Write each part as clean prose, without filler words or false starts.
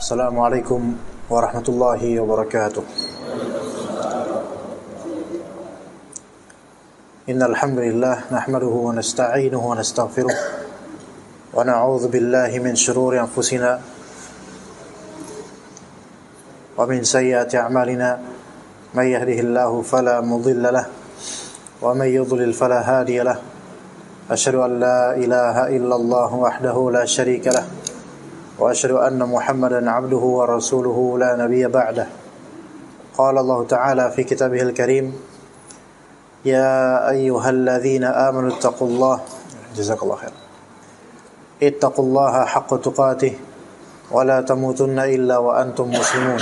Assalamualaikum warahmatullahi wabarakatuh. Innal hamdalillah nahmaduhu wa nasta'inuhu wa nastaghfiruh wa na'udzu billahi min shururi anfusina wa min sayyiati a'malina may yahdihillahu fala mudilla lahu wa may yudlil fala hadiya lahu. Asyhadu an la ilaha illallah wahdahu la syarika lahu wa asyhadu anna Muhammadan 'abduhu wa rasuluhu la nabiyya ba'dah. Qala Allah Ta'ala fi kitabihil karim, ya ayyuhalladzina amanu ittaqullaha, jazakallahu khair, ittaqullaha haqqa tuqatih wa la tamutunna illa wa antum muslimun.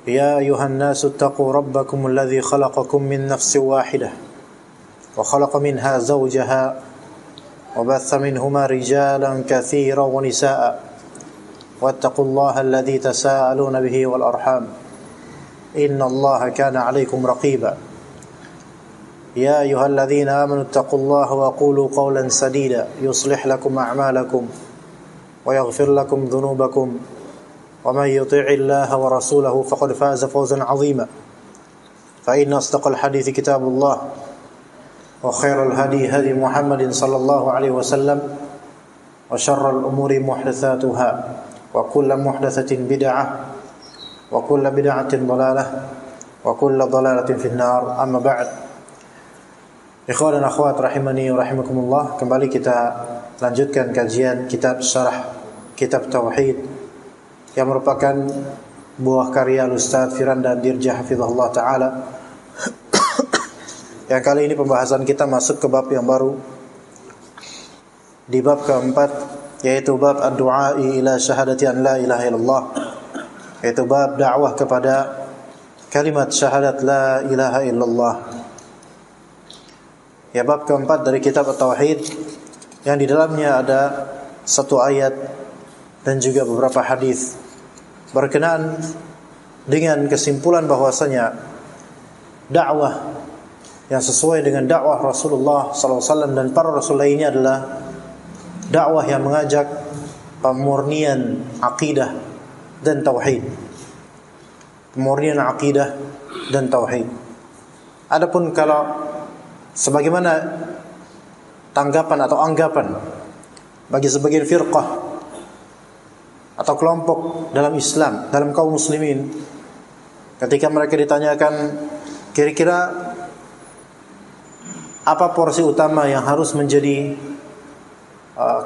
Ya ayyuhan nasu ittaqu rabbakum alladzi khalaqakum min nafsin wahidah wa khalaqa minha zawjaha وبث منهما رجالا كثيرا ونساء واتقوا الله الذي تساءلون به والأرحام إن الله كان عليكم رقيبا. يا أيها الذين آمنوا اتقوا الله وقولوا قولا سديدا يصلح لكم أعمالكم ويغفر لكم ذنوبكم ومن يطيع الله ورسوله فقد فاز فوزا عظيما. فإن أصدق الحديث كتاب الله وخير الهدي هدي محمد صلى الله عليه وسلم وشر الأمور محدثاتها وكل محدثة بدعة وكل بدعة ضلالة وكل ضلالة في النار. أما بعد, ikhwan dan akhwat rahimani wa rahimakumullah, kembali kita lanjutkan kajian kitab syarah kitab Tauhid yang merupakan buah karya Ustaz Firanda Dirja hafizahullah ta'ala. Yang kali ini pembahasan kita masuk ke bab yang baru, di bab keempat, yaitu bab ad-du'ai ila syahadati an la ilaha illallah, yaitu bab dakwah kepada kalimat syahadat la ilaha illallah. Ya, bab keempat dari kitab At-Tauhid yang di dalamnya ada satu ayat dan juga beberapa hadis berkenaan dengan kesimpulan bahwasanya dakwah yang sesuai dengan dakwah Rasulullah SAW dan para Rasul lainnya adalah dakwah yang mengajak pemurnian akidah dan tauhid. Pemurnian akidah dan tauhid. Adapun kalau sebagaimana tanggapan atau anggapan bagi sebagian firqah atau kelompok dalam Islam, dalam kaum muslimin, ketika mereka ditanyakan kira-kira apa porsi utama yang harus menjadi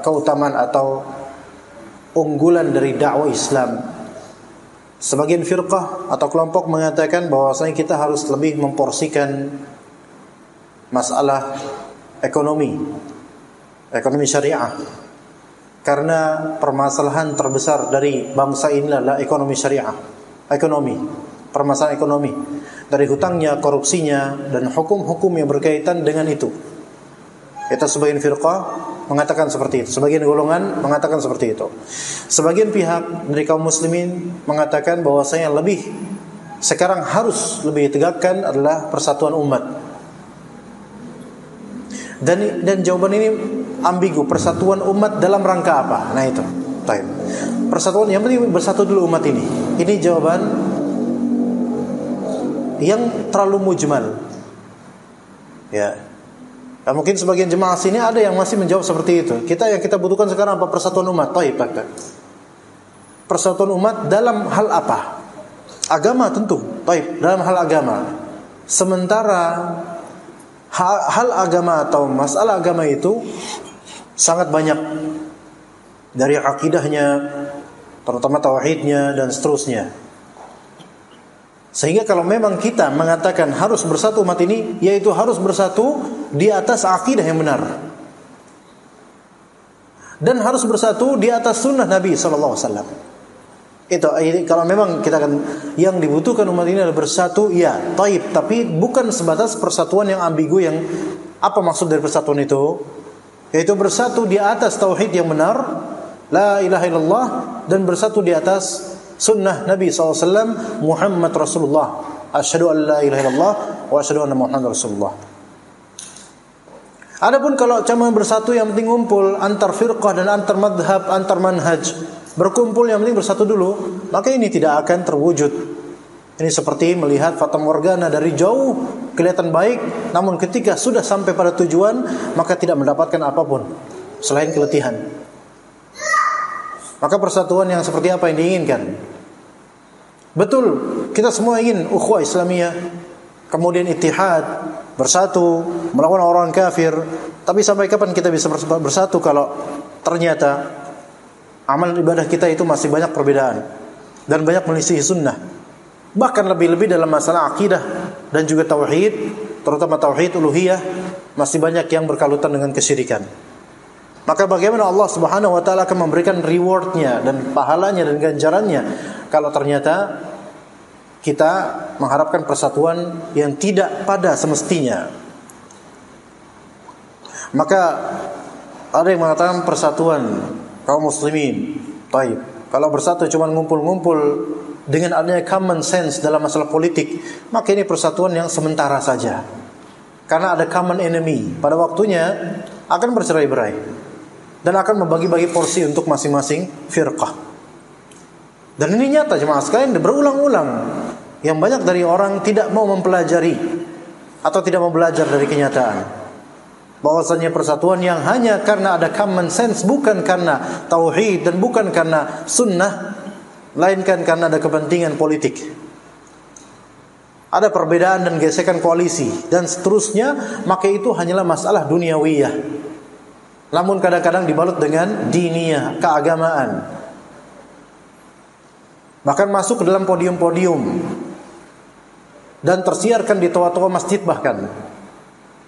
keutamaan atau unggulan dari dakwah Islam, sebagian firqah atau kelompok mengatakan bahwasanya kita harus lebih memporsikan masalah ekonomi syariah, karena permasalahan terbesar dari bangsa ini adalah ekonomi syariah, permasalahan ekonomi, dari hutangnya, korupsinya, dan hukum-hukum yang berkaitan dengan itu. Itu sebagian firqah mengatakan seperti itu, sebagian golongan mengatakan seperti itu. Sebagian pihak dari kaum muslimin mengatakan bahwasanya lebih sekarang harus lebih ditegakkan adalah persatuan umat. Dan jawaban ini ambigu, persatuan umat dalam rangka apa? Nah itu. Baik. Persatuan yang penting bersatu dulu umat ini. Ini jawaban yang terlalu mujmal. Ya. Nah, mungkin sebagian jemaah sini ada yang masih menjawab seperti itu. Yang kita butuhkan sekarang apa? Persatuan umat. Baik. Persatuan umat dalam hal apa? Agama tentu. Baik, dalam hal agama. Sementara hal agama atau masalah agama itu sangat banyak, dari akidahnya, terutama tauhidnya dan seterusnya. Sehingga kalau memang kita mengatakan harus bersatu umat ini, yaitu harus bersatu di atas akidah yang benar, dan harus bersatu di atas sunnah Nabi SAW. Itu kalau memang kita akan, yang dibutuhkan umat ini adalah bersatu, ya, taib, tapi bukan sebatas persatuan yang ambigu. Yang apa maksud dari persatuan itu? Yaitu bersatu di atas tauhid yang benar, la ilaha illallah, dan bersatu di atas sunnah Nabi SAW, Muhammad Rasulullah. Asyhadu an la ilaha illallah wa asyhadu anna Muhammad Rasulullah. Adapun kalau cuma bersatu yang penting ngumpul antar firqah dan antar madhab, antar manhaj, berkumpul yang penting bersatu dulu, maka ini tidak akan terwujud. Ini seperti melihat fata morgana dari jauh, kelihatan baik, namun ketika sudah sampai pada tujuan, maka tidak mendapatkan apapun selain keletihan. Maka persatuan yang seperti apa yang diinginkan? Betul, kita semua ingin ukhuwah Islamiyah, kemudian ittihad, bersatu, melawan orang kafir. Tapi sampai kapan kita bisa bersatu kalau ternyata amal ibadah kita itu masih banyak perbedaan dan banyak menyelisihi sunnah. Bahkan lebih-lebih dalam masalah akidah dan juga tauhid, terutama tauhid uluhiyah, masih banyak yang berkalutan dengan kesyirikan. Maka bagaimana Allah Subhanahu wa taala akan memberikan rewardnya dan pahalanya dan ganjarannya kalau ternyata kita mengharapkan persatuan yang tidak pada semestinya. Maka ada yang mengatakan persatuan kaum muslimin, baik. Kalau bersatu cuma ngumpul-ngumpul dengan adanya common sense dalam masalah politik, maka ini persatuan yang sementara saja. Karena ada common enemy, pada waktunya akan bercerai-berai dan akan membagi-bagi porsi untuk masing-masing firqah. Dan ini nyata jemaah sekalian, berulang-ulang. Yang banyak dari orang tidak mau mempelajari atau tidak mau belajar dari kenyataan bahwasanya persatuan yang hanya karena ada common sense, bukan karena tauhid dan bukan karena sunnah, melainkan karena ada kepentingan politik. Ada perbedaan dan gesekan koalisi dan seterusnya, maka itu hanyalah masalah duniawiyah. Namun kadang-kadang dibalut dengan diniyah, keagamaan. Bahkan masuk ke dalam podium-podium dan tersiarkan di toa-toa masjid bahkan.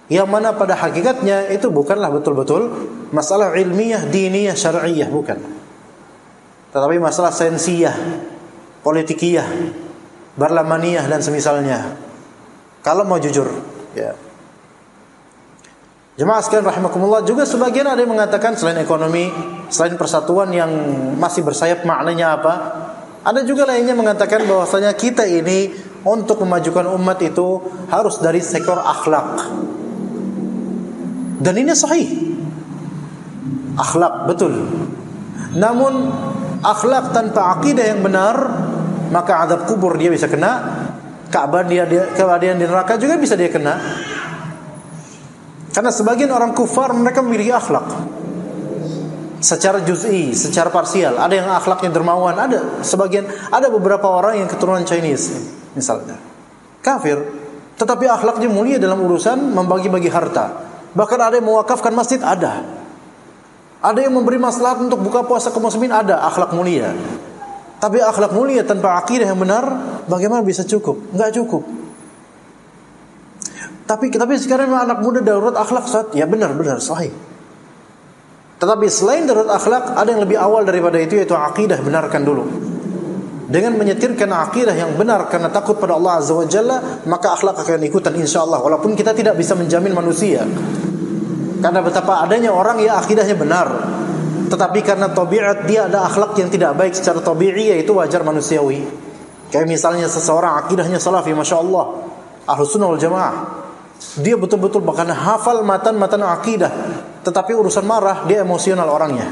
Yang mana pada hakikatnya itu bukanlah betul-betul masalah ilmiah, diniyah, syar'iyah, bukan. Tetapi masalah sensiyah, politikiyah, barlamaniyah dan semisalnya. Kalau mau jujur, ya. Jemaah sekalian rahimakumullah, juga sebagian ada yang mengatakan selain ekonomi, selain persatuan yang masih bersayap maknanya apa? Ada juga lainnya mengatakan bahwasanya kita ini untuk memajukan umat itu harus dari sektor akhlak. Dan ini sahih. Akhlak betul. Namun akhlak tanpa akidah yang benar, maka azab kubur dia bisa kena, keabadian di neraka juga bisa dia kena. Karena sebagian orang kufar mereka memiliki akhlak secara juz'i, secara parsial. Ada yang akhlaknya dermawan, ada beberapa orang yang keturunan Chinese misalnya, kafir, tetapi akhlaknya mulia dalam urusan membagi-bagi harta. Bahkan ada yang mewakafkan masjid, ada yang memberi maslahat untuk buka puasa kaum muslimin, ada akhlak mulia. Tapi akhlak mulia tanpa akidah yang benar, bagaimana bisa cukup? Enggak cukup. Tapi sekarang anak muda darurat akhlak, Ustaz. Ya benar sahih. Tetapi selain darurat akhlak, ada yang lebih awal daripada itu, yaitu akidah. Benarkan dulu. Dengan menyetirkan akidah yang benar karena takut pada Allah Azza wa Jalla, maka akhlak akan ikutan insyaallah. Walaupun kita tidak bisa menjamin manusia, karena betapa adanya orang ya akidahnya benar, tetapi karena tabiat dia ada akhlak yang tidak baik secara tabi'i, yaitu wajar manusiawi. Kayak misalnya seseorang akidahnya salafi, masya Allah, Ahlus Sunnah wal Jamaah, dia betul-betul bahkan hafal matan akidah, tetapi urusan marah dia emosional orangnya.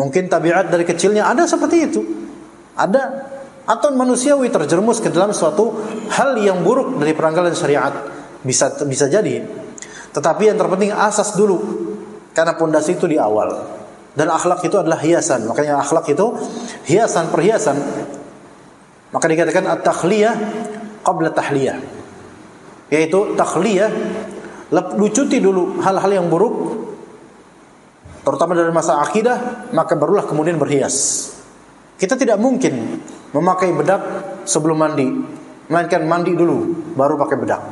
Mungkin tabiat dari kecilnya ada seperti itu, ada. Atau manusiawi terjerumus ke dalam suatu hal yang buruk dari peranggalan syariat, bisa jadi. Tetapi yang terpenting asas dulu, karena pondasi itu di awal. Dan akhlak itu adalah hiasan. Makanya akhlak itu hiasan, perhiasan. Maka dikatakan at-takhliyah qabla tahliyah, yaitu takhliyah, lucuti dulu hal-hal yang buruk, terutama dari masalah akidah, maka barulah kemudian berhias. Kita tidak mungkin memakai bedak sebelum mandi, melainkan mandi dulu baru pakai bedak.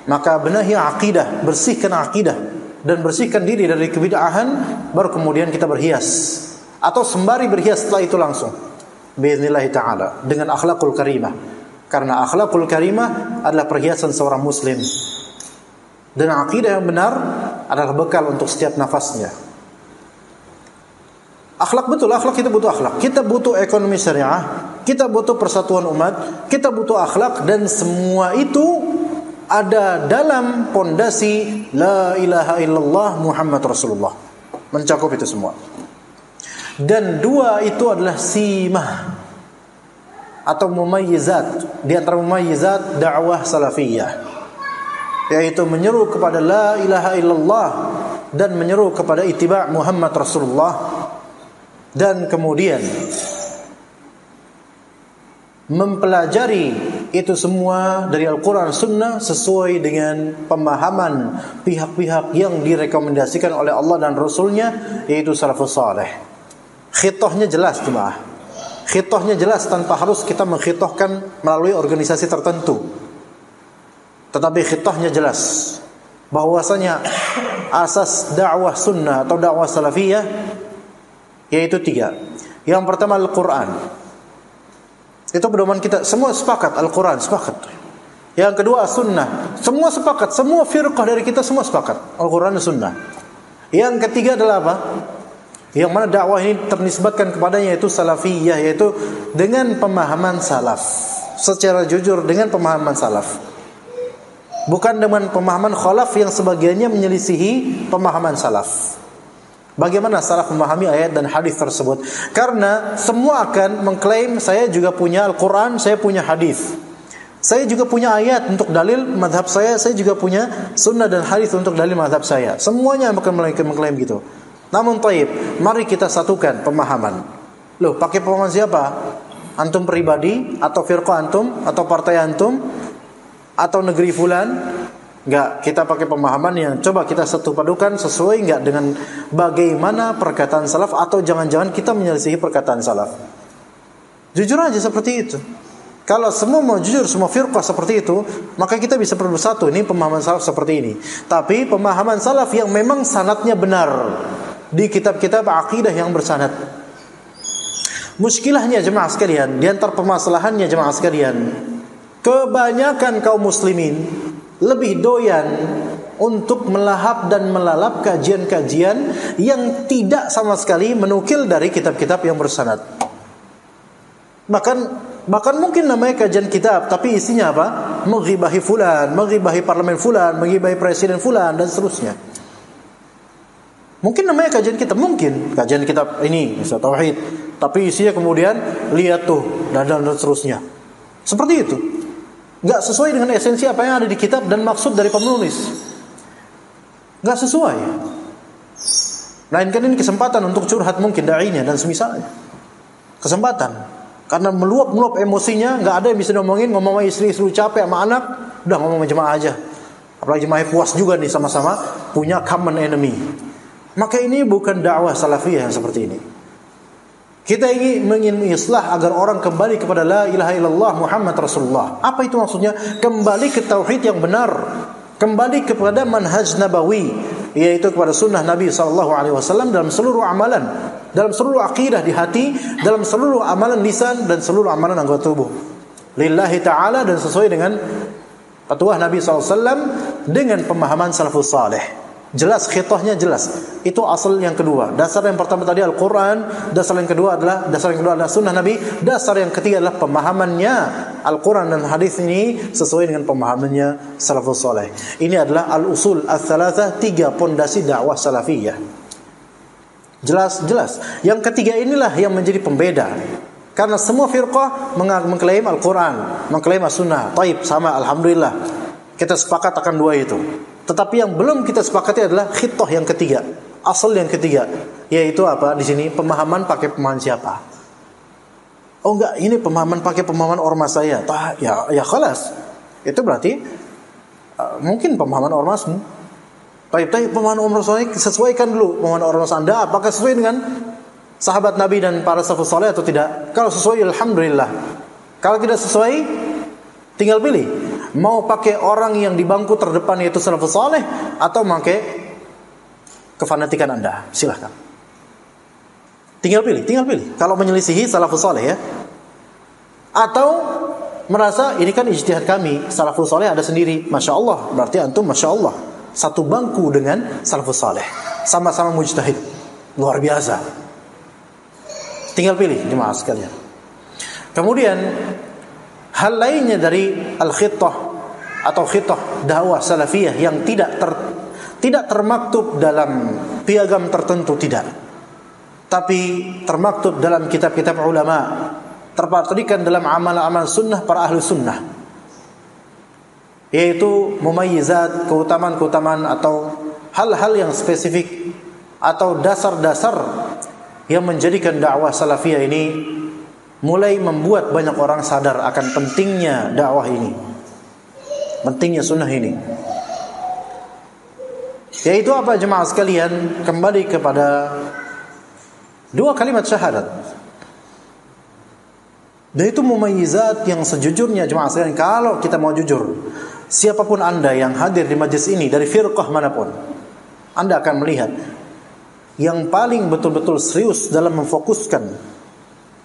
Maka benahi akidah, bersihkan akidah dan bersihkan diri dari kebid'ahan, baru kemudian kita berhias. Atau sembari berhias setelah itu langsung biiznillah ta'ala dengan akhlakul karimah. Karena akhlakul karimah adalah perhiasan seorang muslim, dan akidah yang benar adalah bekal untuk setiap nafasnya. Akhlak betul, akhlak kita butuh akhlak. Kita butuh ekonomi syariah, kita butuh persatuan umat, kita butuh akhlak, dan semua itu ada dalam pondasi la ilaha illallah Muhammad Rasulullah. Mencakup itu semua. Dan dua itu adalah simah atau mumayyizat. Di antara mumayyizat dakwah salafiyah, yaitu menyeru kepada la ilaha illallah dan menyeru kepada ittiba' Muhammad Rasulullah, dan kemudian mempelajari itu semua dari Al-Quran Sunnah sesuai dengan pemahaman pihak-pihak yang direkomendasikan oleh Allah dan Rasulnya, yaitu salafus saleh. Khitohnya jelas jemaah, khitohnya jelas tanpa harus kita menghitohkan melalui organisasi tertentu, tetapi khitohnya jelas bahwasanya asas dakwah sunnah atau dakwah salafiyah yaitu tiga. Yang pertama Al-Quran, itu pedoman kita, semua sepakat Al-Quran, sepakat. Yang kedua Sunnah, semua sepakat, semua firqah dari kita semua sepakat Al-Quran dan Sunnah. Yang ketiga adalah apa? Yang mana dakwah ini ternisbatkan kepadanya, yaitu salafiyah, yaitu dengan pemahaman salaf, secara jujur dengan pemahaman salaf, bukan dengan pemahaman khalaf yang sebagiannya menyelisihi pemahaman salaf. Bagaimana salaf memahami ayat dan hadis tersebut? Karena semua akan mengklaim saya juga punya Al-Quran, saya punya hadis, saya juga punya ayat untuk dalil madhab saya juga punya sunnah dan hadis untuk dalil madhab saya. Semuanya akan mengklaim gitu. Namun taib, mari kita satukan pemahaman. Loh, pakai pemahaman siapa? Antum pribadi atau firqah antum atau partai antum atau negeri fulan? Enggak, kita pakai pemahaman yang coba kita satu padukan sesuai enggak dengan bagaimana perkataan salaf, atau jangan-jangan kita menyelisihi perkataan salaf. Jujur aja seperti itu. Kalau semua mau jujur, semua firqah seperti itu, maka kita bisa bersatu. Ini pemahaman salaf seperti ini. Tapi pemahaman salaf yang memang sanadnya benar di kitab-kitab akidah yang bersanad. Muskilahnya jemaah sekalian, di antara permasalahannya jemaah sekalian, kebanyakan kaum muslimin lebih doyan untuk melahap dan melalap kajian-kajian yang tidak sama sekali menukil dari kitab-kitab yang bersanad. Bahkan mungkin namanya kajian kitab, tapi isinya apa? Menghibahi fulan, menghibahi parlemen fulan, menghibahi presiden fulan, dan seterusnya. Mungkin namanya kajian kitab, mungkin kajian kitab ini misal tauhid, tapi isinya kemudian lihat tuh dan seterusnya. Seperti itu. Enggak sesuai dengan esensi apa yang ada di kitab dan maksud dari penulis. Enggak sesuai. Melainkan ini kesempatan untuk curhat mungkin da'inya dan semisalnya. Kesempatan. Karena meluap emosinya, enggak ada yang bisa ngomong sama istri capek sama anak, udah ngomong sama jemaah aja. Apalagi jemaah puas juga nih sama-sama punya common enemy. Maka ini bukan dakwah salafiyah yang seperti ini. Kita ingin mengislah agar orang kembali kepada la ilaha illallah Muhammad Rasulullah. Apa itu maksudnya? Kembali ke tauhid yang benar, kembali kepada manhaj nabawi, yaitu kepada sunnah Nabi SAW dalam seluruh amalan, dalam seluruh akidah di hati, dalam seluruh amalan lisan dan seluruh amalan anggota tubuh. Lillahi ta'ala, dan sesuai dengan petuah Nabi SAW dengan pemahaman salafus saleh. Jelas, khitahnya jelas. Itu asal yang kedua. Dasar yang pertama tadi Al-Quran, dasar yang kedua adalah sunnah Nabi, dasar yang ketiga adalah pemahamannya Al-Quran dan hadis ini sesuai dengan pemahamannya salafus saleh. Ini adalah al-usul ats-tsalatsah, tiga pondasi dakwah salafiyah. Jelas. Yang ketiga inilah yang menjadi pembeda. Karena semua firqah mengklaim Al-Quran, mengklaim as-sunnah. Taib, sama, alhamdulillah. Kita sepakat akan dua itu. Tetapi yang belum kita sepakati adalah khitah yang ketiga, asal yang ketiga, yaitu apa? Di sini pemahaman pakai pemahaman siapa? Oh enggak, ini pemahaman pakai pemahaman ormas saya. Ya khalas. Itu berarti mungkin pemahaman ormasmu. Tapi pemahaman ormas saya sesuaikan dulu pemahaman ormas Anda, apakah sesuai dengan sahabat Nabi dan para salafus saleh atau tidak? Kalau sesuai, alhamdulillah. Kalau tidak sesuai, tinggal pilih. Mau pakai orang yang di bangku terdepan yaitu salafus saleh, atau pakai kefanatikan Anda, silahkan. Tinggal pilih. Kalau menyelisihi salafus saleh ya, atau merasa ini kan ijtihad kami, salafus saleh ada sendiri, masya Allah, berarti antum masya Allah satu bangku dengan salafus saleh, sama-sama mujtahid, luar biasa. Tinggal pilih jemaah sekalian. Kemudian hal lainnya dari al-khitah atau khitah dakwah salafiyah yang tidak termaktub dalam piagam tertentu, tidak. tapi termaktub dalam kitab-kitab ulama, terpatrikan dalam amal-amal sunnah para ahli sunnah, yaitu mumayyizat, keutamaan-keutamaan atau hal-hal yang spesifik atau dasar-dasar yang menjadikan dakwah salafiyah ini mulai membuat banyak orang sadar akan pentingnya dakwah ini, pentingnya sunnah ini. Yaitu apa jemaah sekalian? Kembali kepada dua kalimat syahadat. Dan itu mumayyizat yang sejujurnya jemaah sekalian, kalau kita mau jujur, siapapun Anda yang hadir di majlis ini dari firqah manapun, Anda akan melihat yang paling betul-betul serius dalam memfokuskan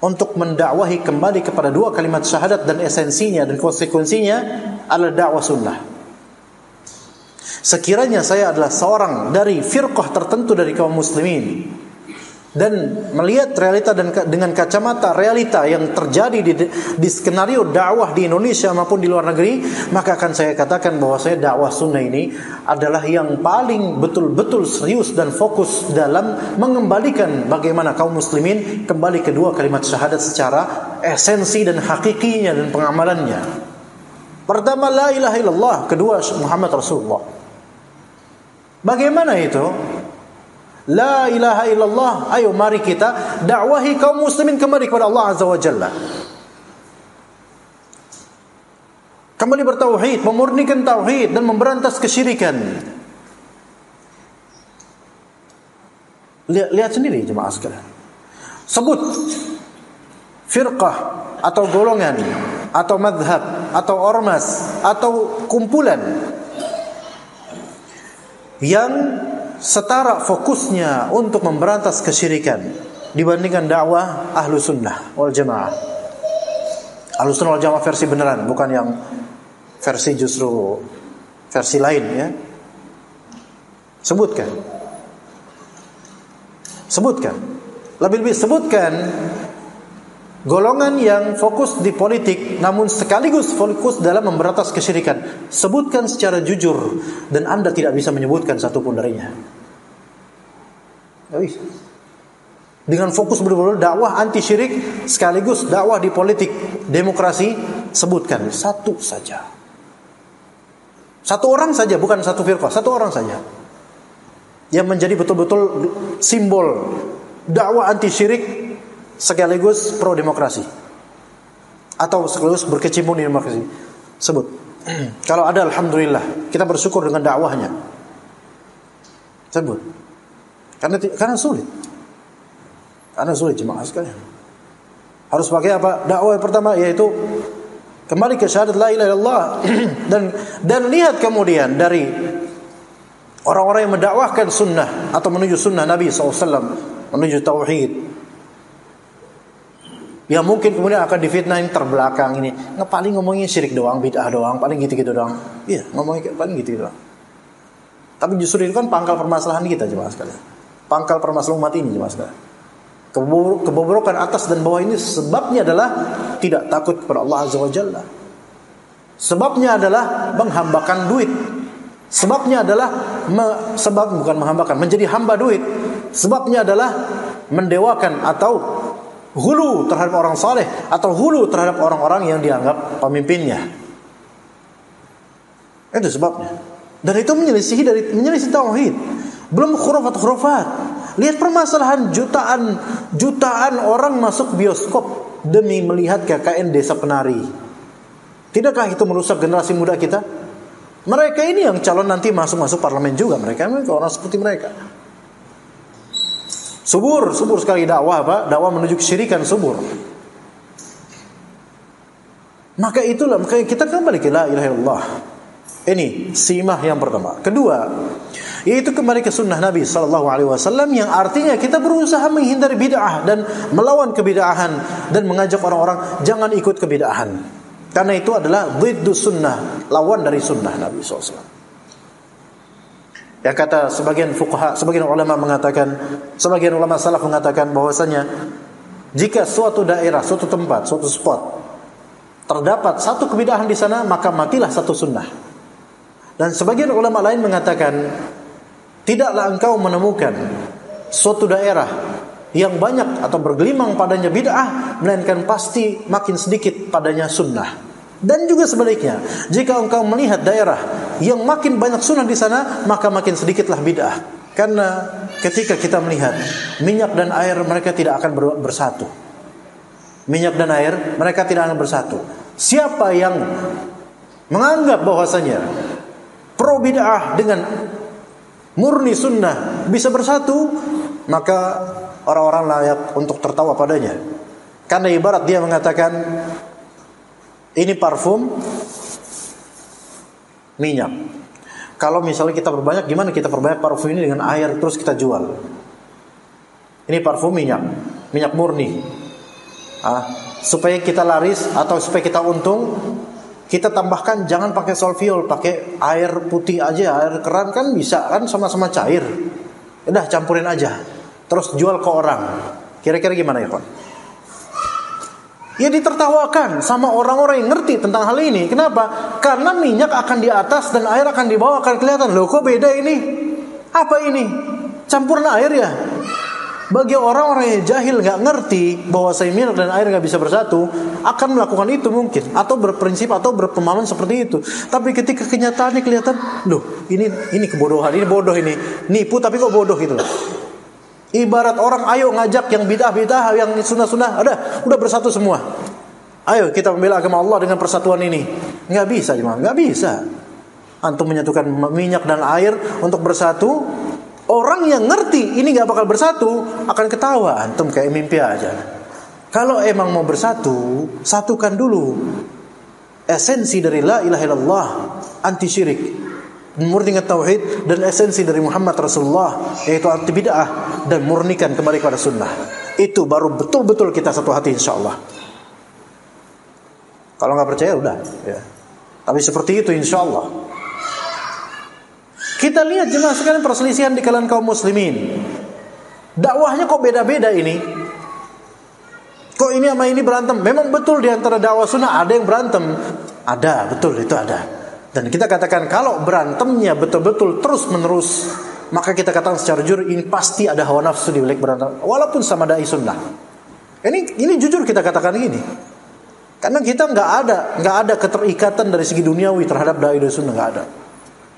untuk mendakwahi kembali kepada dua kalimat syahadat dan esensinya dan konsekuensinya adalah dakwah sunnah. Sekiranya saya adalah seorang dari firqah tertentu dari kaum muslimin dan melihat realita dan dengan kacamata realita yang terjadi di skenario dakwah di Indonesia maupun di luar negeri, maka akan saya katakan bahwa saya dakwah sunnah ini adalah yang paling betul-betul serius dan fokus dalam mengembalikan bagaimana kaum muslimin kembali kedua kalimat syahadat secara esensi dan hakikinya dan pengamalannya. Pertama, la ilaha illallah. Kedua, Muhammad Rasulullah. Bagaimana itu? La ilaha illallah. Ayo mari kita dakwahi kaum muslimin kembali kepada Allah Azza wa Jalla. Kembali bertauhid, memurnikan tauhid dan memberantas kesyirikan. Lihat sendiri jemaah sekalian. Sebut firqah atau golongan atau madhab atau ormas atau kumpulan yang setara fokusnya untuk memberantas kesyirikan dibandingkan dakwah ahlu sunnah wal jamaah. Ahlu sunnah wal jamaah versi beneran, bukan yang versi justru versi lain ya. Sebutkan. Lebih-lebih sebutkan golongan yang fokus di politik namun sekaligus fokus dalam memberantas kesyirikan. Sebutkan secara jujur dan Anda tidak bisa menyebutkan satupun darinya. Dengan fokus betul-betul dakwah anti syirik sekaligus dakwah di politik demokrasi, sebutkan satu saja. Satu orang saja, bukan satu firqah, satu orang saja yang menjadi betul-betul simbol dakwah anti syirik sekaligus pro demokrasi atau sekaligus berkecimpung di demokrasi. Sebut. Kalau ada, alhamdulillah, kita bersyukur dengan dakwahnya. Sebut. Karena sulit. Karena sulit jemaah sekalian. Harus pakai apa? Dakwah yang pertama yaitu kembali ke syahadat la ilaha illallah dan lihat kemudian dari orang-orang yang mendakwahkan sunnah atau menuju sunnah Nabi SAW, menuju tauhid, yang mungkin kemudian akan difitnahin terbelakang ini. Paling ngomongnya syirik doang, bid'ah doang, paling gitu-gitu doang. Iya, ngomongnya paling gitu-gitu doang. Tapi justru itu kan pangkal permasalahan kita jemaah sekalian. Pangkal permasalahan umat ini jemaah sekalian. Kebobrokan atas dan bawah ini sebabnya adalah tidak takut kepada Allah Azza wa Jalla. Sebabnya adalah menghambakan duit. Sebabnya adalah bukan menghambakan, menjadi hamba duit. Sebabnya adalah mendewakan atau hulu terhadap orang saleh atau hulu terhadap orang-orang yang dianggap pemimpinnya. Itu sebabnya. Dan itu menyelisih tauhid. Belum khurafat. Lihat permasalahan jutaan orang masuk bioskop demi melihat KKN Desa Penari. Tidakkah itu merusak generasi muda kita? Mereka ini yang calon nanti masuk parlemen juga. Mereka orang seperti mereka. Subur sekali dakwah apa? Dakwah menuju kesyirikan subur. Maka kita kembali ke la ilaha illallah. Ini simah yang pertama. Kedua, yaitu kembali ke sunnah Nabi SAW yang artinya kita berusaha menghindari bid'ah dan melawan kebid'ahan dan mengajak orang-orang jangan ikut kebid'ahan. Karena itu adalah dhiddu sunnah, lawan dari sunnah Nabi SAW. Ya, kata sebagian fuqaha, sebagian ulama salaf mengatakan bahwasanya jika suatu daerah, suatu tempat, suatu spot terdapat satu kebid'ahan di sana, maka matilah satu sunnah. Dan sebagian ulama lain mengatakan tidaklah engkau menemukan suatu daerah yang banyak atau bergelimang padanya bid'ah, melainkan pasti makin sedikit padanya sunnah. Dan juga sebaliknya, jika engkau melihat daerah yang makin banyak sunnah di sana, maka makin sedikitlah bid'ah. Karena ketika kita melihat minyak dan air, mereka tidak akan bersatu. Minyak dan air, mereka tidak akan bersatu. Siapa yang menganggap bahwasanya pro bid'ah dengan murni sunnah bisa bersatu, maka orang-orang layak untuk tertawa padanya. Karena ibarat dia mengatakan, ini parfum, minyak. Kalau misalnya kita perbanyak, gimana kita perbanyak parfum ini dengan air terus kita jual? Ini parfum minyak, minyak murni. Supaya kita laris atau supaya kita untung, kita tambahkan jangan pakai solviol, pakai air putih aja, air keran kan bisa kan, sama-sama cair. Udah campurin aja, terus jual ke orang. Kira-kira gimana ya Pak? Ya ditertawakan sama orang-orang yang ngerti tentang hal ini. Kenapa? Karena minyak akan di atas dan air akan di bawah, akan kelihatan. Loh kok beda ini? Apa ini? Campuran air ya? Bagi orang-orang yang jahil, gak ngerti bahwa minyak dan air gak bisa bersatu, akan melakukan itu mungkin, atau berprinsip atau berpemahaman seperti itu. Tapi ketika kenyataannya kelihatan, loh ini kebodohan, ini bodoh, ini nipu tapi kok bodoh gitu. Ibarat orang ayo ngajak yang bidah-bidah, yang sunnah-sunnah, udah bersatu semua. Ayo kita membela agama Allah dengan persatuan ini. Nggak bisa jemaah, nggak bisa. Antum menyatukan minyak dan air untuk bersatu. Orang yang ngerti ini nggak bakal bersatu akan ketawa. Antum kayak mimpi aja. Kalau emang mau bersatu, satukan dulu esensi dari la ilaha illallah, anti syirik, murnikan tauhid, dan esensi dari Muhammad Rasulullah, yaitu anti bid'ah, dan murnikan kembali kepada sunnah. Itu baru betul-betul kita satu hati insyaallah. Kalau nggak percaya udah ya. Tapi seperti itu insyaallah. Kita lihat jemaah sekalian perselisihan di kalangan kaum muslimin. Dakwahnya kok beda-beda ini? Kok ini sama ini berantem? Memang betul di antara dakwah sunnah ada yang berantem. Ada, betul itu ada. Dan kita katakan kalau berantemnya betul-betul terus-menerus, maka kita katakan secara jujur ini pasti ada hawa nafsu di balik berantem, walaupun sama dai sunnah. Ini jujur kita katakan gini. Karena kita nggak ada keterikatan dari segi duniawi terhadap dai sunnah, nggak ada.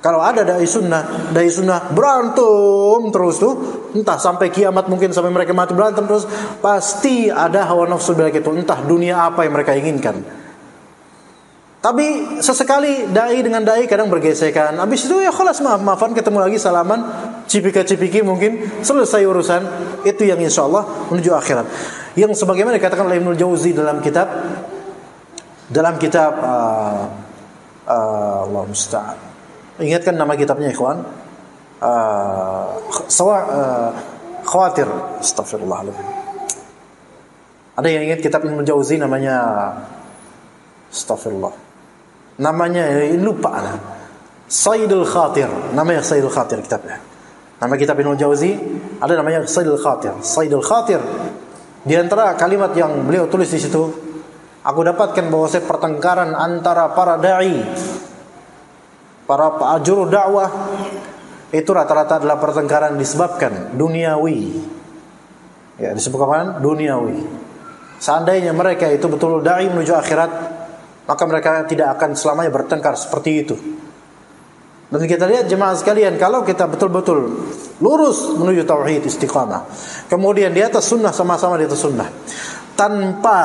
Kalau ada dai sunnah berantem terus tuh, entah sampai kiamat, mungkin sampai mereka mati berantem terus, pasti ada hawa nafsu balik itu, entah dunia apa yang mereka inginkan. Tapi sesekali dai dengan dai kadang bergesekan. Habis itu ya khalas, maaf-maafan, ketemu lagi, salaman, cipika-cipiki, mungkin selesai urusan. Itu yang insyaallah menuju akhirat. Yang sebagaimana dikatakan oleh Ibnu Jauzi dalam kitab Allah musta'an. Ingatkan nama kitabnya ikhwan. Khawatir, astagfirullahaladzim. Ada yang ingat kitab Ibnu Jauzi namanya, astagfirullah, namanya lupa lah. Saidul Khatir, namanya Saidul Khatir kitabnya. Nama kitab Ibnu Jauzi ada namanya Saidul Khatir. Saidul Khatir, di antara kalimat yang beliau tulis di situ, aku dapatkan bahwa pertengkaran antara para dai, para juru dakwah, itu rata-rata adalah pertengkaran disebabkan duniawi. Ya, disebabkan duniawi. Seandainya mereka itu betul dai menuju akhirat, maka mereka tidak akan selamanya bertengkar seperti itu. Dan kita lihat jemaah sekalian, kalau kita betul-betul lurus menuju tauhid istiqamah, kemudian di atas sunnah, sama-sama di atas sunnah, tanpa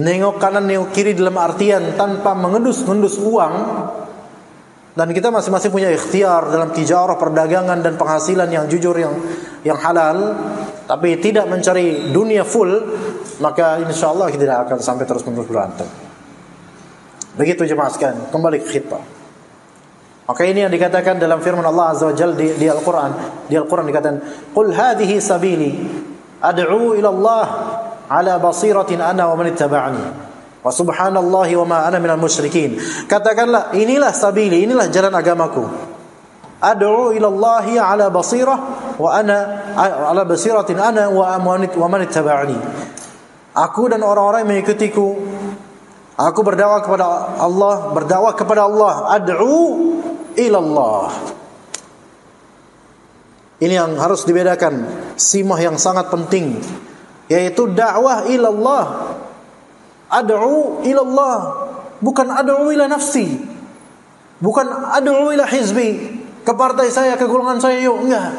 nengok kanan nengok kiri, dalam artian tanpa mengendus-ngendus uang, dan kita masing-masing punya ikhtiar dalam tijarah, perdagangan, dan penghasilan yang jujur, yang halal, tapi tidak mencari dunia full, maka insyaallah kita tidak akan sampai terus-menerus berantem. Begitu jemaah sekalian, kembali ke khitbah. Maka ini yang dikatakan dalam firman Allah Azza wa Jalla di Al-Quran. Di Al-Quran dikatakan, "Qul hadhihi sabili ad'u ila Allah ala basiratin ana wa man ittaba'ani. Wa subhanallahi wa ma ana minal musyrikin." Katakanlah, inilah sabili, inilah jalan agamaku. Ad'u ila Allahi ala basirah wa ana ala basiratin ana wa man ittaba'ani. Aku dan orang-orang yang mengikutiku, aku berdakwah kepada Allah, ad'u ila Allah. Ini yang harus dibedakan simah yang sangat penting, yaitu dakwah ilallah. Ad'u ilallah, bukan ad'u ila nafsi, bukan ad'u ila hizbi, ke partai saya, ke golongan saya, yuk, enggak.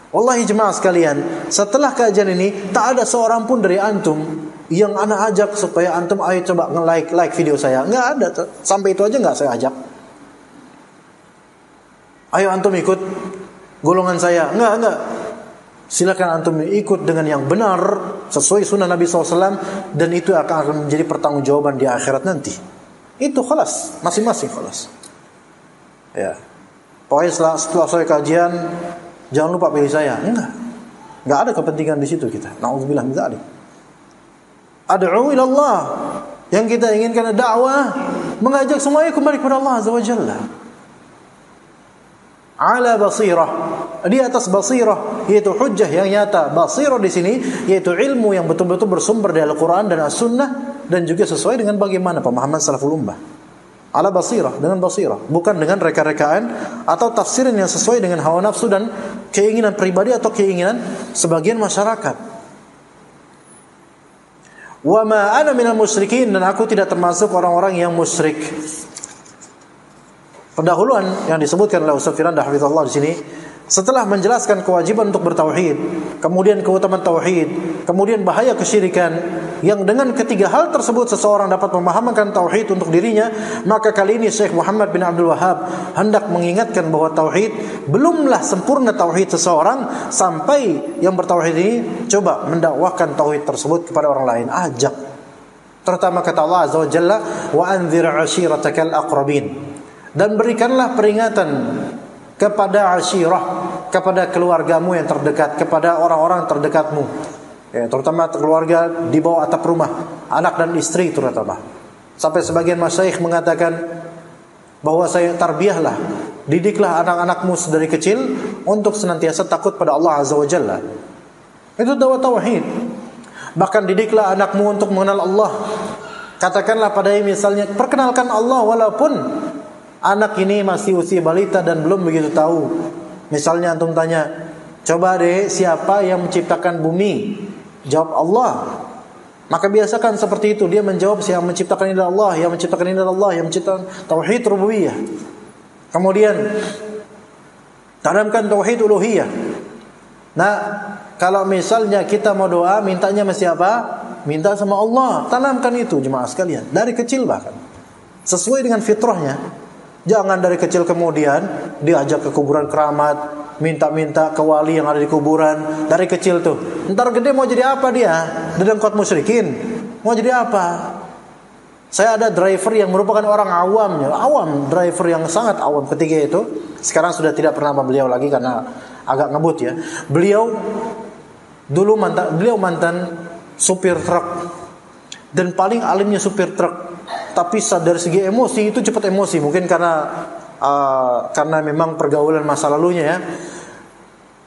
Wallahi jemaah sekalian, setelah kajian ini tak ada seorang pun dari antum yang ana ajak supaya antum ayo coba nge-like video saya. Enggak ada, sampai itu aja enggak saya ajak. Ayo antum ikut golongan saya. Enggak. Silakan antum ikut dengan yang benar sesuai sunnah Nabi SAW, dan itu akan menjadi pertanggungjawaban di akhirat nanti. Itu khalas, masing-masing khalas. Ya. Pokoknya setelah saya kajian jangan lupa pilih saya. Enggak ada kepentingan di situ kita. Nauzubillah min dzalik. Ad'u ila Allah. Yang kita inginkan dakwah, mengajak semuanya kembali kepada Allah Azza wa Jalla. Ala basirah, di atas basirah, yaitu hujjah yang nyata. Basirah di sini yaitu ilmu yang betul-betul bersumber dari Al-Qur'an dan As-Sunnah, dan juga sesuai dengan bagaimana pemahaman salaful ummah. Ala basirah, dengan basirah, bukan dengan reka-rekaan atau tafsiran yang sesuai dengan hawa nafsu dan keinginan pribadi atau keinginan sebagian masyarakat. Wa ma ana minal musyrikin, dan aku tidak termasuk orang-orang yang musyrik. Pendahuluan yang disebutkan oleh Ustaz Firanda hafizahullah di sini, setelah menjelaskan kewajiban untuk bertauhid, kemudian keutamaan tauhid, kemudian bahaya kesyirikan, yang dengan ketiga hal tersebut seseorang dapat memahamkan tauhid untuk dirinya, maka kali ini Syekh Muhammad bin Abdul Wahhab hendak mengingatkan bahwa tauhid belumlah sempurna tauhid seseorang sampai yang bertauhid ini coba mendakwahkan tauhid tersebut kepada orang lain, ajak. Terutama kata Allah Azza wa Jalla, wa anzir 'ashiratakal aqrabin, dan berikanlah peringatan kepada asyirah, kepada keluargamu yang terdekat, kepada orang-orang terdekatmu, ya, terutama keluarga di bawah atap rumah, anak dan istri terutama. Sampai sebagian masyayikh mengatakan bahwa saya tarbiyahlah, didiklah anak-anakmu dari kecil untuk senantiasa takut pada Allah Azza wa Jalla. Itu dakwah tauhid. Bahkan didiklah anakmu untuk mengenal Allah. Katakanlah padanya misalnya, perkenalkan Allah walaupun anak ini masih usia balita dan belum begitu tahu. Misalnya antum tanya, coba deh siapa yang menciptakan bumi? Jawab Allah. Maka biasakan seperti itu, dia menjawab yang menciptakan ini adalah Allah, yang menciptakan ini adalah Allah, yang menciptakan, tauhid rububiyah. Kemudian tanamkan tauhid uluhiyah. Nah, kalau misalnya kita mau doa, mintanya sama siapa? Minta sama Allah. Tanamkan itu jemaah sekalian, dari kecil bahkan. Sesuai dengan fitrahnya. Jangan dari kecil kemudian diajak ke kuburan keramat, minta-minta ke wali yang ada di kuburan dari kecil tuh. Ntar gede mau jadi apa dia? Dedengkot musyrikin. Mau jadi apa? Saya ada driver yang merupakan orang awam, driver yang sangat awam ketika itu. Sekarang sudah tidak pernah beliau lagi karena agak ngebut ya. Beliau mantan supir truk, dan paling alimnya supir truk. Tapi dari segi emosi itu cepat emosi, mungkin karena memang pergaulan masa lalunya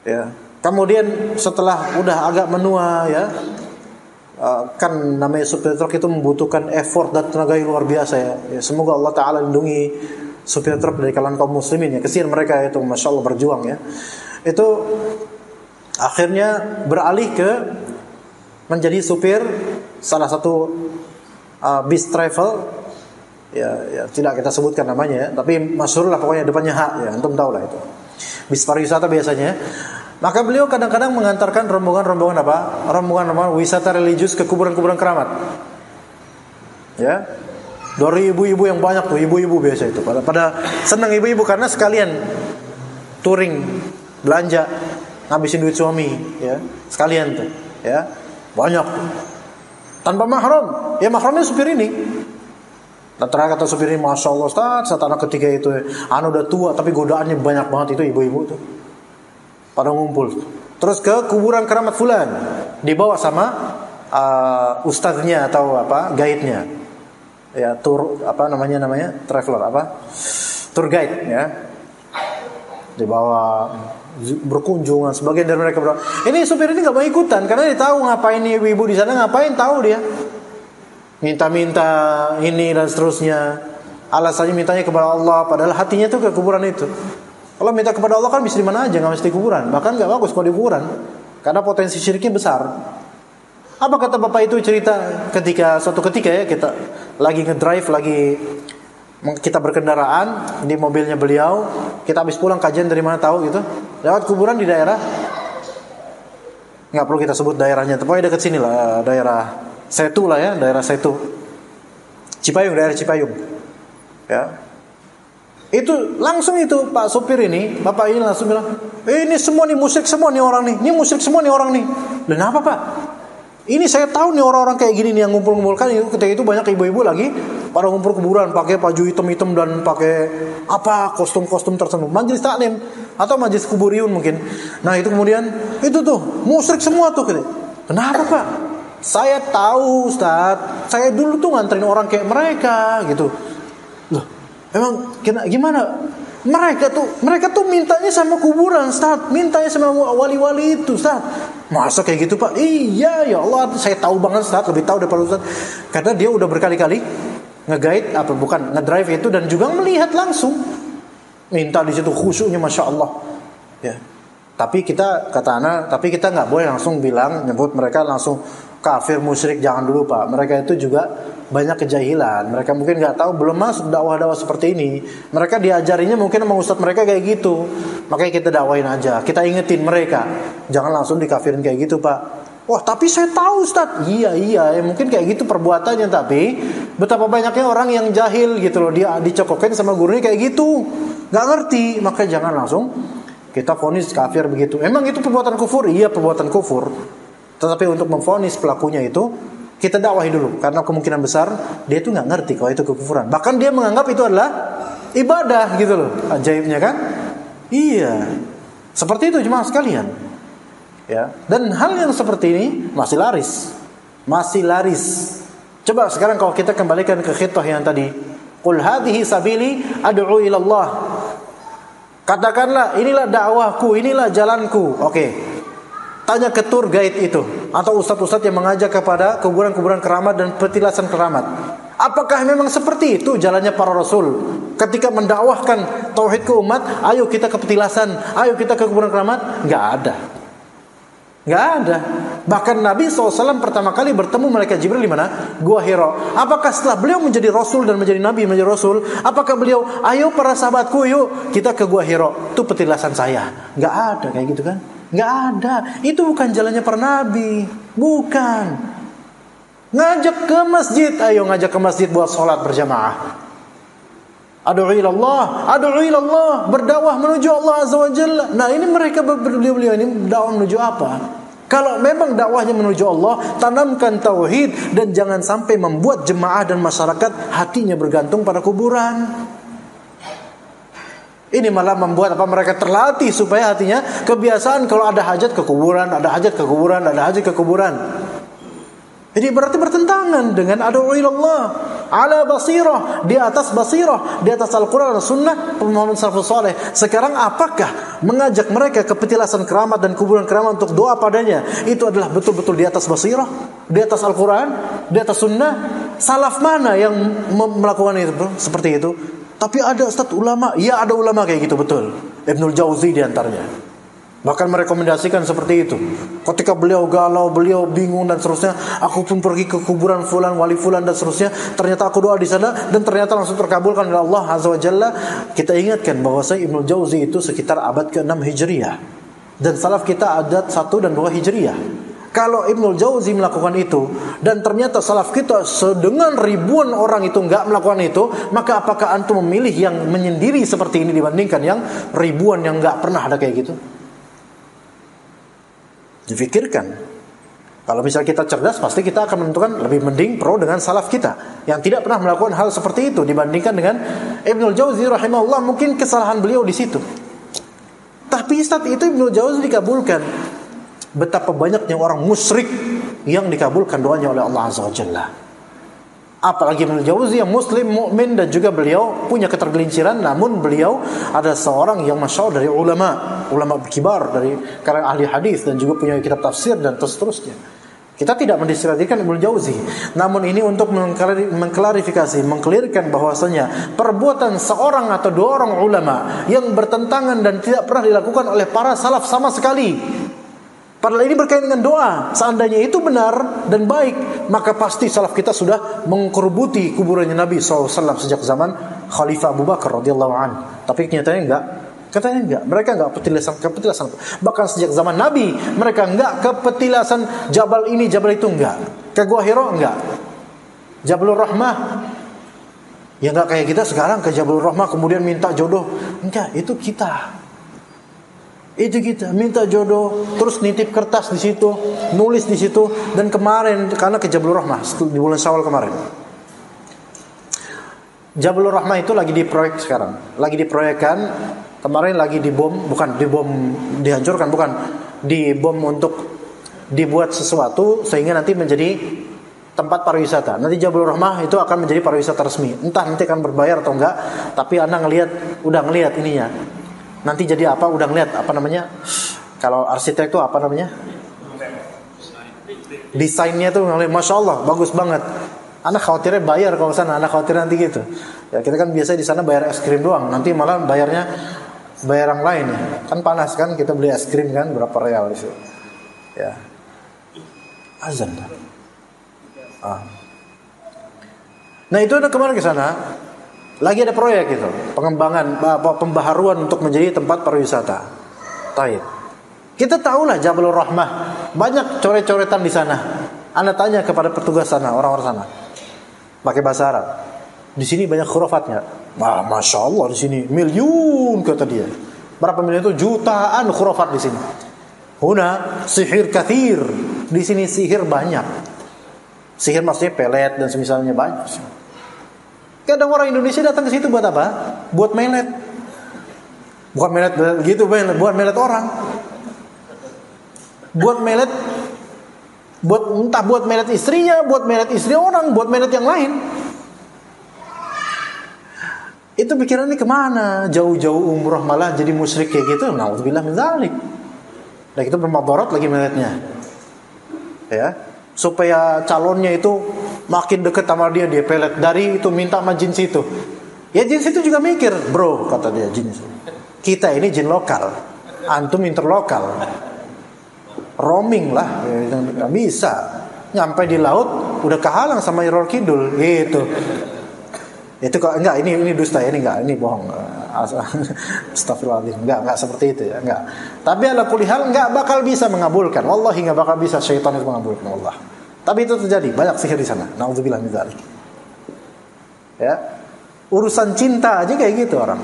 ya. Kemudian setelah udah agak menua ya, kan namanya supir truk itu membutuhkan effort dan tenaga yang luar biasa ya. Semoga Allah Ta'ala lindungi supir truk dari kalangan kaum muslimin ya. Kesian mereka itu, masya Allah berjuang ya. Itu akhirnya beralih ke menjadi supir salah satu bis travel ya, tidak kita sebutkan namanya ya, tapi masyhur lah pokoknya, depannya H ya, antum tahu lah itu. Bis pariwisata biasanya. Maka beliau kadang-kadang mengantarkan rombongan apa? Rombongan wisata religius ke kuburan-kuburan keramat. Ya. Dari ibu-ibu yang banyak tuh, ibu-ibu biasa itu. Pada senang ibu-ibu karena sekalian touring, belanja, ngabisin duit suami ya. Sekalian tuh, ya. Banyak tuh. Tanpa mahram. Ya mahramnya supir ini. Dan terakhir kata supir ini, masya Allah Ustaz, saat anak ketiga itu udah tua tapi godaannya banyak banget, itu ibu-ibu tuh pada ngumpul. Terus ke kuburan keramat fulan, dibawa sama ustadznya atau guide-nya. Ya, tour namanya traveler tour guide ya. Dibawa berkunjungan, sebagian dari mereka berkata, ini supir ini nggak mau ikutan karena dia tahu ngapain nih ibu-ibu di sana, ngapain tahu dia. Minta-minta ini dan seterusnya. Alasannya mintanya kepada Allah, padahal hatinya tuh ke kuburan itu. Kalau minta kepada Allah kan bisa di mana aja, nggak mesti di kuburan. Bahkan nggak bagus kalau di kuburan. karena potensi syiriknya besar. Apa kata bapak itu cerita suatu ketika ya, kita lagi ngedrive, kita berkendaraan di mobilnya beliau, kita habis pulang kajian dari mana tahu gitu, lewat kuburan di daerah, nggak perlu kita sebut daerahnya, pokoknya dekat sini lah, daerah Setu lah ya, daerah Setu, daerah Cipayung, ya. Itu langsung itu Pak sopir ini, bapak ini langsung bilang, ini semua nih musyrik semua nih orang nih, ini musyrik semua nih orang nih. Dan apa Pak? Ini saya tahu nih orang-orang kayak gini nih yang ngumpul-ngumpulkan itu, ketika itu banyak ibu-ibu lagi pada ngumpul kuburan pakai baju hitam-hitam dan pakai kostum-kostum tertentu, majelis taklim atau majelis kuburiyun mungkin. Nah itu kemudian itu tuh musyrik semua tuh. Kenapa Pak? Saya tahu Ustaz, saya dulu tuh nganterin orang kayak mereka gitu. Loh, emang gimana? Mereka tuh mintanya sama kuburan, Ustaz. Mintanya sama wali-wali itu, Ustaz. Masa kayak gitu, Pak? Iya, ya Allah, saya tahu banget, Ustaz. Lebih tahu daripada Ustaz. Karena dia udah berkali-kali ngedrive itu dan juga melihat langsung. Minta di situ khusyuknya, Masya Allah. Ya. Tapi kita nggak boleh langsung nyebut mereka langsung kafir, musyrik, jangan dulu Pak. Mereka itu juga banyak kejahilan. Mereka mungkin nggak tahu, belum masuk dakwah-dakwah seperti ini. Mereka diajarinya mungkin sama ustadz mereka kayak gitu. Makanya kita dakwain aja, kita ingetin mereka, jangan langsung dikafirin kayak gitu Pak. Wah tapi saya tahu Ustadz. Iya ya, mungkin kayak gitu perbuatannya, tapi betapa banyaknya orang yang jahil gitu loh, dia dicokokin sama gurunya kayak gitu, nggak ngerti, maka jangan langsung kita vonis kafir begitu. Emang itu perbuatan kufur? Iya perbuatan kufur. Tetapi untuk memvonis pelakunya itu kita dakwahi dulu, karena kemungkinan besar dia itu nggak ngerti kalau itu kekufuran. Bahkan dia menganggap itu adalah ibadah gitu loh. Ajaibnya kan? Iya. Seperti itu jemaah sekalian. Ya. Dan hal yang seperti ini masih laris. Coba sekarang kalau kita kembalikan ke khitbah yang tadi, qul hadhihi sabili ad'u ila Allah. Katakanlah inilah dakwahku, inilah jalanku. Oke. Tanya ke tour guide itu atau ustadz-ustadz yang mengajak kepada kuburan-kuburan keramat dan petilasan keramat. Apakah memang seperti itu jalannya para rasul ketika mendakwahkan tauhid ke umat? Ayo kita ke petilasan, ayo kita ke kuburan keramat. Nggak ada. Bahkan Nabi SAW pertama kali bertemu malaikat Jibril di mana? Gua Hira. Apakah setelah beliau menjadi rasul dan menjadi nabi, menjadi rasul, apakah beliau, ayo para sahabatku, yuk kita ke Gua Hira, itu petilasan saya? Nggak ada kayak gitu kan? Nggak ada. Itu bukan jalannya para nabi. Bukan. Ngajak ke masjid. Ayo ngajak ke masjid buat sholat berjamaah. Ad'u ilallah. Berdakwah menuju Allah Azza wa Jalla. Nah ini mereka beliau ini dakwah menuju apa? Kalau memang dakwahnya menuju Allah, tanamkan tauhid dan jangan sampai membuat jemaah dan masyarakat hatinya bergantung pada kuburan. Ini malah membuat mereka terlatih supaya hatinya kebiasaan kalau ada hajat ke kuburan, ada hajat ke kuburan. Ini berarti bertentangan dengan ad'u ilallah ala basirah, di atas basirah, di atas Al-Qur'an dan Sunnah pemahaman salafus saleh. Sekarang apakah mengajak mereka ke petilasan keramat dan kuburan keramat untuk doa padanya itu adalah betul-betul di atas basirah, di atas Al-Qur'an, di atas Sunnah? Salaf mana yang melakukan itu seperti itu? Tapi ada ustadz ulama, ya ada ulama kayak gitu betul. Ibnul Jauzi diantaranya. Bahkan merekomendasikan seperti itu. Ketika beliau galau, beliau bingung dan seterusnya, aku pun pergi ke kuburan fulan, wali fulan dan seterusnya. Ternyata aku doa di sana dan ternyata langsung terkabulkan oleh Allah Azza wa Jalla. Kita ingatkan bahwa Ibnul Jauzi itu sekitar abad ke-6 Hijriah. Dan salaf kita abad 1 dan 2 Hijriah. Kalau Ibnul Jauzi melakukan itu dan ternyata salaf kita dengan ribuan orang itu enggak melakukan itu, maka apakah antum memilih yang menyendiri seperti ini dibandingkan yang ribuan yang enggak pernah ada kayak gitu? Difikirkan. Kalau misalnya kita cerdas, pasti kita akan menentukan lebih mending pro dengan salaf kita yang tidak pernah melakukan hal seperti itu dibandingkan dengan Ibnul Jauzi rahimahullah. Mungkin kesalahan beliau di situ. Tapi saat itu Ibnul Jauzi dikabulkan. Betapa banyaknya orang musyrik yang dikabulkan doanya oleh Allah Azza wa Jalla. Apalagi Ibnul Jauzi yang muslim, mukmin, dan juga beliau punya ketergelinciran, namun beliau ada seorang yang masyhur dari ulama kibar dari kalangan ahli hadis dan juga punya kitab tafsir dan seterusnya. Kita tidak mendiskreditkan Ibnul Jauzi, namun ini untuk mengklarifikasi, mengklirkan bahwasanya perbuatan seorang atau dua orang ulama yang bertentangan dan tidak pernah dilakukan oleh para salaf sama sekali, Padahal ini berkaitan dengan doa. Seandainya itu benar dan baik, maka pasti salaf kita sudah mengkerubuti kuburannya Nabi SAW sejak zaman Khalifah Abu Bakar radhiyallahu anhu. Tapi kenyataannya enggak. Katanya enggak. Mereka enggak kepetilasan. Bahkan sejak zaman Nabi, mereka enggak kepetilasan jabal ini, jabal itu enggak. Ke Gua Hira enggak. Jabalur Rahmah. Ya enggak kayak kita sekarang ke Jabalur Rahmah kemudian minta jodoh. Enggak, itu kita. Itu kita minta jodoh, terus nitip kertas di situ, nulis di situ. Dan kemarin karena ke Jabalur Rahmah di bulan Syawal kemarin, Jabalur Rahmah itu lagi diproyek sekarang, lagi diproyekkan. Kemarin lagi dibom, bukan dibom dihancurkan, bukan dibom untuk dibuat sesuatu sehingga nanti menjadi tempat pariwisata. Nanti Jabalur Rahmah itu akan menjadi pariwisata resmi. Entah nanti akan berbayar atau enggak, tapi Anda udah ngelihat ininya. Nanti jadi apa? Udah ngeliat apa namanya? Kalau arsitek itu apa namanya? Desainnya tuh Masya Allah bagus banget. Anak khawatirnya bayar kalau sana. Anak khawatir nanti gitu. Ya kita kan biasa di sana bayar es krim doang. Nanti malah bayarnya bayar yang lain ya. Kan panas kan kita beli es krim kan berapa real itu. Ya. Azan. Nah itu udah kemarin ke sana. Lagi ada proyek gitu, pengembangan, pembaharuan untuk menjadi tempat pariwisata. Taib. Kita tahulah Jabalur Rahmah, banyak coret-coretan di sana. Anda tanya kepada petugas sana, orang-orang sana, pakai bahasa Arab. Di sini banyak khurafatnya. Masya Allah di sini miliun kata dia. Berapa miliun itu? Jutaan khurafat di sini. Huna sihir kathir. Di sini sihir banyak. Sihir maksudnya pelet dan semisalnya banyak. Kadang orang Indonesia datang ke situ buat apa? Buat melet. Bukan melet gitu, buat melet orang. Buat melet, entah buat melet istrinya, buat melet istri orang, buat melet yang lain. Itu pikirannya kemana? Jauh-jauh umroh malah jadi musyrik kayak gitu. Na'udzubillah min dzalik. Dan itu bermadarat lagi meletnya. Ya. Supaya calonnya itu makin dekat sama dia pelet dari itu minta sama jin situ. Ya jin situ juga mikir, bro kata dia jin itu. Kita ini jin lokal, antum interlokal, roaming lah, nggak bisa. Nyampe di laut udah kehalang sama Iror Kidul gitu. Itu kok enggak ini dusta ya, ini enggak, ini bohong. Astagfirullahaladzim, enggak seperti itu ya, enggak. Tapi ala kulli hal enggak bakal bisa mengabulkan. Wallahi enggak bakal bisa syaitan itu mengabulkan Allah. Tapi itu terjadi, banyak sihir di sana. Nauzubillah min dzalik. Ya. Urusan cinta aja kayak gitu orang.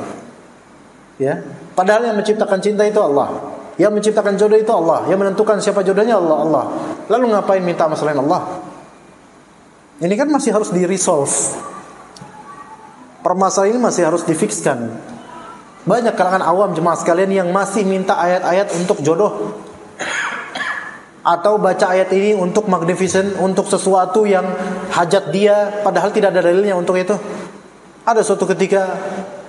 Ya. Padahal yang menciptakan cinta itu Allah. Yang menciptakan jodoh itu Allah. Yang menentukan siapa jodohnya Allah. Lalu ngapain minta sama selain Allah? Ini kan masih harus di-resolve. Permasalahan ini masih harus difikskan. Banyak kalangan awam jemaah sekalian yang masih minta ayat-ayat untuk jodoh, atau baca ayat ini untuk magnificent, untuk sesuatu yang hajat dia, padahal tidak ada dalilnya untuk itu. Ada suatu ketika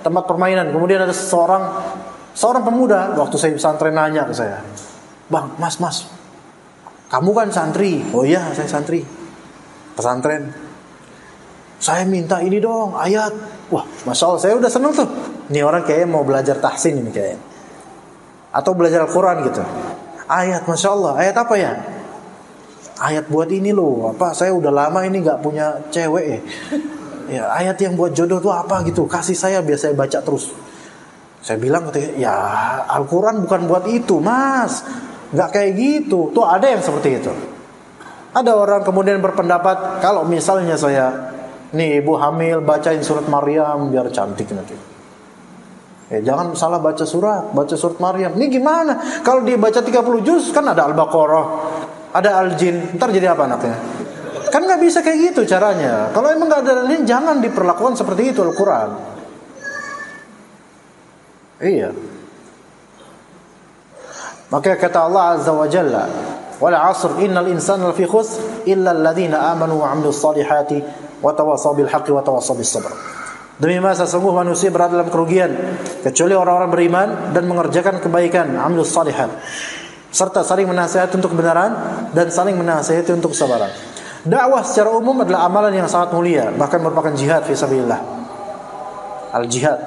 tempat permainan, kemudian ada seorang pemuda, waktu saya pesantren nanya ke saya, "Bang, mas, kamu kan santri?" "Oh iya, saya santri pesantren. Saya minta ini dong, ayat." Wah, Masya Allah, saya udah seneng tuh. Ini orang kayaknya mau belajar tahsin ini kayaknya, atau belajar Al-Quran gitu. Ayat, Masya Allah, ayat apa ya? Ayat buat ini loh, apa? Saya udah lama ini gak punya cewek ya. Ya, ayat yang buat jodoh tuh apa gitu? Kasih saya, biar saya baca terus. Saya bilang katanya, ya Al-Quran bukan buat itu, mas. Gak kayak gitu. Tuh ada yang seperti itu. Ada orang kemudian berpendapat, kalau misalnya saya, nih ibu hamil, bacain surat Maryam biar cantik nanti. Jangan salah baca surat Maryam. Ini gimana? Kalau dia baca 30 juz, kan ada Al-Baqarah, ada Al-Jin. Ntar jadi apa anaknya? Kan gak bisa kayak gitu caranya. Kalau emang gak ada dalilnya, jangan diperlakukan seperti itu Al-Quran. Iya. Maka kata Allah Azza wa Jalla, wal 'asr innal insana lafi khusr illa alladhina amanu wa 'amilus salihati wa tawassaw bil haqqi wa tawassaw bis sabr. Demi masa sungguh manusia berada dalam kerugian kecuali orang-orang beriman dan mengerjakan kebaikan, 'amilus salihat, serta saling menasihati untuk kebenaran dan saling menasihati untuk kesabaran. Dakwah secara umum adalah amalan yang sangat mulia, bahkan merupakan jihad fi sabilillah. Al-jihad.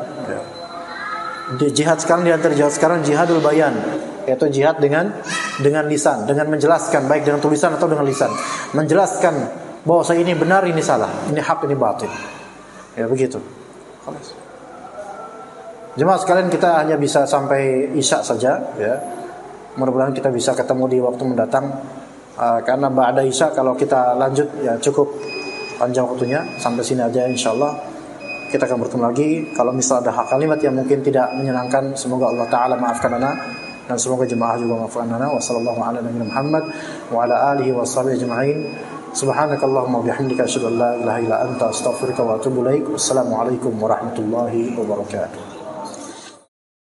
Jihad sekarang di antara jihad sekarang jihadul bayan. yaitu jihad dengan lisan, dengan menjelaskan, baik dengan tulisan atau dengan lisan, menjelaskan bahwa ini benar, ini salah, ini hak, ini batil. Ya begitu. Jemaah sekalian, kita hanya bisa sampai Isya saja ya. Mudah-mudahan kita bisa ketemu di waktu mendatang. Karena ba'da Isya kalau kita lanjut ya cukup panjang waktunya. Sampai sini aja insyaallah. Kita akan bertemu lagi. Kalau misal ada hak kalimat yang mungkin tidak menyenangkan, semoga Allah Ta'ala maafkan ana, dan semoga jemaah juga maafkan ana. Wa sallallahu ala nabiyina Muhammad wa ala alihi wa sahbihi ajma'in. Subhanakallahumma wa bihamdika asyhadu an la ilaha illa anta astaghfiruka wa atubu ilaik. Wassalamualaikum warahmatullahi wabarakatuh.